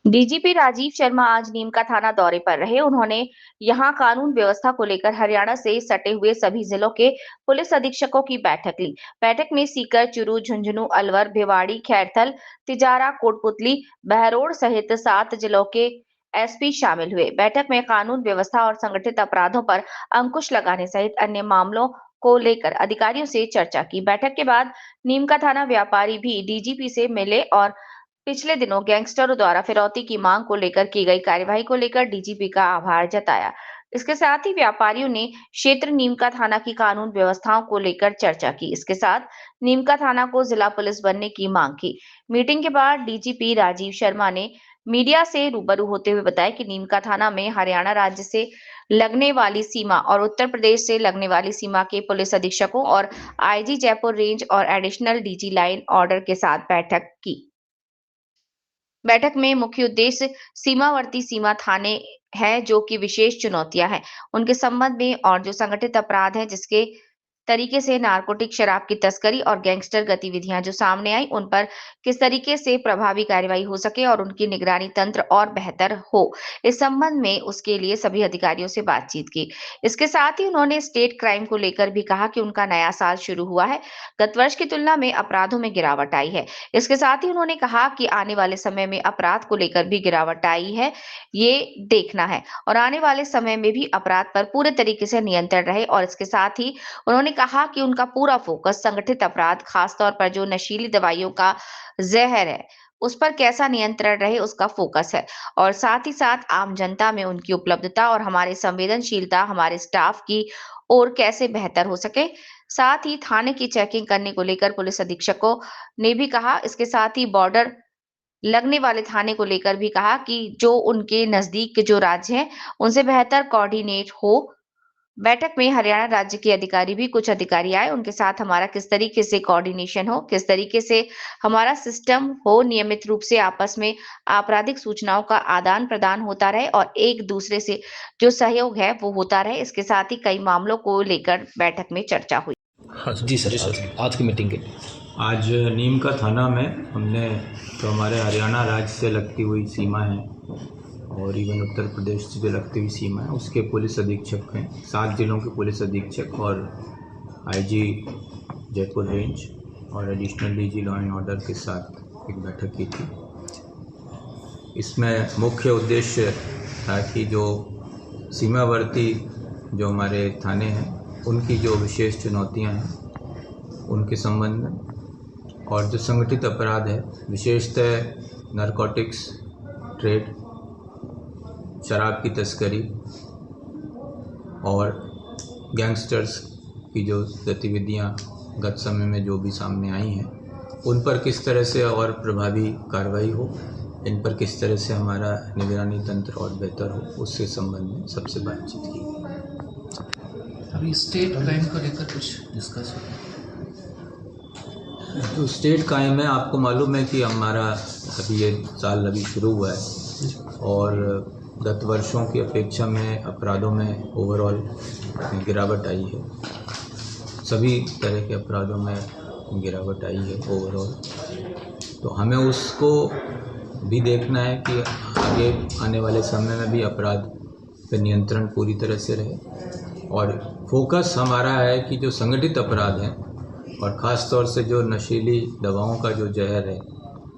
DGP Rajiv Sharma आज नीम का थाना दौरे पर रहे। उन्होंने यहां कानून व्यवस्था को लेकर हरियाणा से सटे हुए सभी जिलों के पुलिस अधीक्षकों की बैठक ली। बैठक में सीकर, चूरू, झुंझुनू, अलवर, भिवाड़ी, खैरथल, तिजारा, कोटपुतली, बहरोड सहित 7 जिलों के एसपी शामिल हुए। बैठक में कानून व्यवस्था और संगठित अपराधों पर अंकुश लगाने सहित अन्य मामलों को लेकर अधिकारियों से चर्चा की। बैठक के बाद नीम का थाना व्यापारी भी डीजीपी से मिले और पिछले दिनों गैंगस्टरों द्वारा फिरौती की मांग को लेकर की गई कार्यवाही को लेकर डीजीपी का आभार जताया। इसके साथ ही व्यापारियों ने क्षेत्र नीमका थाना की कानून व्यवस्थाओं को लेकर चर्चा की। इसके साथ नीमका थाना को जिला पुलिस बनने की मांग की। मीटिंग के बाद डीजीपी राजीव शर्मा ने मीडिया से रूबरू होते हुए बताया कि नीमका थाना में हरियाणा राज्य से लगने वाली सीमा और उत्तर प्रदेश से लगने वाली सीमा के पुलिस अधीक्षकों और आईजी जयपुर रेंज और एडिशनल डीजी लाइन ऑर्डर के साथ बैठक की। बैठक में मुख्य उद्देश्य सीमावर्ती सीमा थाने हैं जो कि विशेष चुनौतियां हैं उनके संबंध में और जो संगठित अपराध हैं जिसके तरीके से नारकोटिक शराब की तस्करी और गैंगस्टर गतिविधियां जो सामने आई उन पर किस तरीके से प्रभावी कार्रवाई हो सके और उनकी निगरानी तंत्र और बेहतर हो, इस संबंध में उसके लिए सभी अधिकारियों से बातचीत की। इसके साथ ही उन्होंने स्टेट क्राइम को लेकर भी कहा कि उनका नया साल शुरू हुआ है, गत वर्ष की तुलना में अपराधों में गिरावट आई है। इसके साथ ही उन्होंने कहा कि आने वाले समय में अपराध को लेकर भी गिरावट आई है, ये देखना है और आने वाले समय में भी अपराध पर पूरे तरीके से नियंत्रण रहे। और इसके साथ ही उन्होंने कहा कि उनका पूरा फोकस संगठित अपराध, खासतौर पर जो नशीली दवाइयों का जहर है उस पर कैसा नियंत्रण रहे उसका फोकस है और साथ ही साथ आम जनता में उनकी उपलब्धता और हमारे संवेदनशीलता हमारे स्टाफ की और कैसे बेहतर हो सके। साथ ही थाने की चेकिंग करने को लेकर पुलिस अधीक्षकों ने भी कहा। इसके साथ ही बॉर्डर लगने वाले थाने को लेकर भी कहा कि जो उनके नजदीक के जो राज्य हैं उनसे बेहतर कोऑर्डिनेट हो। बैठक में हरियाणा राज्य के अधिकारी भी कुछ अधिकारी आए, उनके साथ हमारा किस तरीके से कोऑर्डिनेशन हो, किस तरीके से हमारा सिस्टम हो, नियमित रूप से आपस में आपराधिक सूचनाओं का आदान प्रदान होता रहे और एक दूसरे से जो सहयोग है वो होता रहे। इसके साथ ही कई मामलों को लेकर बैठक में चर्चा हुई। हाँ जी सर, आज की मीटिंग के लिए आज नीम का थाना में हमने जो हमारे हरियाणा राज्य से लगती हुई सीमा है और इवन उत्तर प्रदेश से जो लगती हुई सीमा है उसके पुलिस अधीक्षक हैं, 7 जिलों के पुलिस अधीक्षक और आईजी जयपुर रेंज और additional DG law and order के साथ एक बैठक की थी। इसमें मुख्य उद्देश्य था कि जो सीमावर्ती जो हमारे थाने हैं उनकी जो विशेष चुनौतियां हैं उनके संबंध में और जो संगठित अपराध है विशेषतः नारकोटिक्स ट्रेड, शराब की तस्करी और गैंगस्टर्स की जो गतिविधियां गत समय में जो भी सामने आई हैं उन पर किस तरह से और प्रभावी कार्रवाई हो, इन पर किस तरह से हमारा निगरानी तंत्र और बेहतर हो, उससे संबंध में सबसे बातचीत की। अभी स्टेट क्राइम को लेकर कुछ डिस्कस हो? तो स्टेट क्राइम में आपको मालूम है कि हमारा अभी ये साल अभी शुरू हुआ है और गत वर्षों की अपेक्षा में अपराधों में ओवरऑल गिरावट आई है। सभी तरह के अपराधों में गिरावट आई है ओवरऑल। तो हमें उसको भी देखना है कि आगे आने वाले समय में भी अपराध पर नियंत्रण पूरी तरह से रहे और फोकस हमारा है कि जो संगठित अपराध हैं और ख़ास तौर से जो नशीली दवाओं का जो जहर है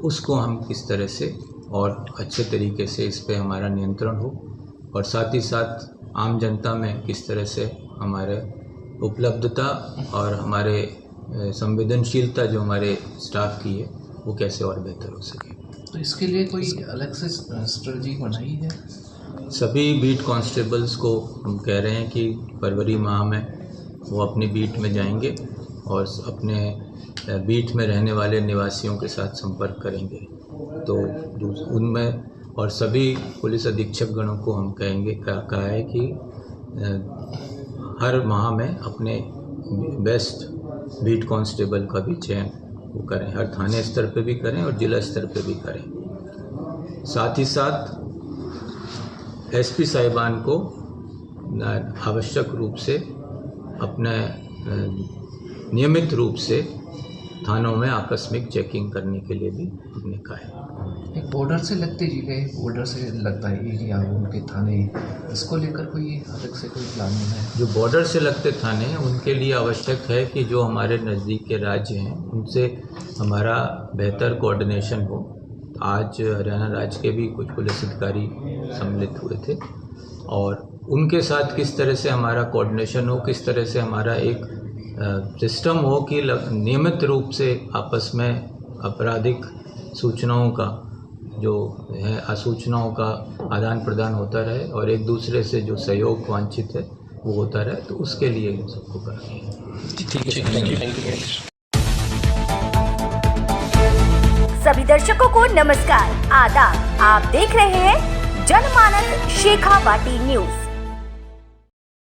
उसको हम किस तरह से और अच्छे तरीके से इस पे हमारा नियंत्रण हो और साथ ही साथ आम जनता में किस तरह से हमारे उपलब्धता और हमारे संवेदनशीलता जो हमारे स्टाफ की है वो कैसे और बेहतर हो सके। तो इसके लिए कोई अलग से स्ट्रेटजी बनाई है? सभी बीट कांस्टेबल्स को हम कह रहे हैं कि फरवरी माह में वो अपनी बीट में जाएंगे और अपने बीट में रहने वाले निवासियों के साथ संपर्क करेंगे। तो उनमें और सभी पुलिस अधीक्षक गणों को हम कहा है कि हर माह में अपने बेस्ट बीट कांस्टेबल का भी चयन वो करें, हर थाने स्तर पे भी करें और जिला स्तर पे भी करें। साथ ही साथ एसपी साहिबान को आवश्यक रूप से अपने नियमित रूप से थानों में आकस्मिक चेकिंग करने के लिए भी हमने कहा है। एक बॉर्डर से लगते जिले, बॉर्डर से लगता है एरिया, उनके थाने, इसको लेकर कोई अलग से कोई प्लानिंग है? जो बॉर्डर से लगते थाने हैं उनके लिए आवश्यक है कि जो हमारे नज़दीक के राज्य हैं उनसे हमारा बेहतर कोऑर्डिनेशन हो। आज हरियाणा राज्य के भी कुछ पुलिस अधिकारी सम्मिलित हुए थे और उनके साथ किस तरह से हमारा कोऑर्डिनेशन हो, किस तरह से हमारा एक सिस्टम हो कि नियमित रूप से आपस में आपराधिक सूचनाओं का जो है सूचनाओं का आदान प्रदान होता रहे और एक दूसरे से जो सहयोग वांछित है वो होता रहे, तो उसके लिए सबको करना है। Thank you. सभी दर्शकों को नमस्कार, आदाब। आप देख रहे हैं जनमानस शेखावाटी न्यूज।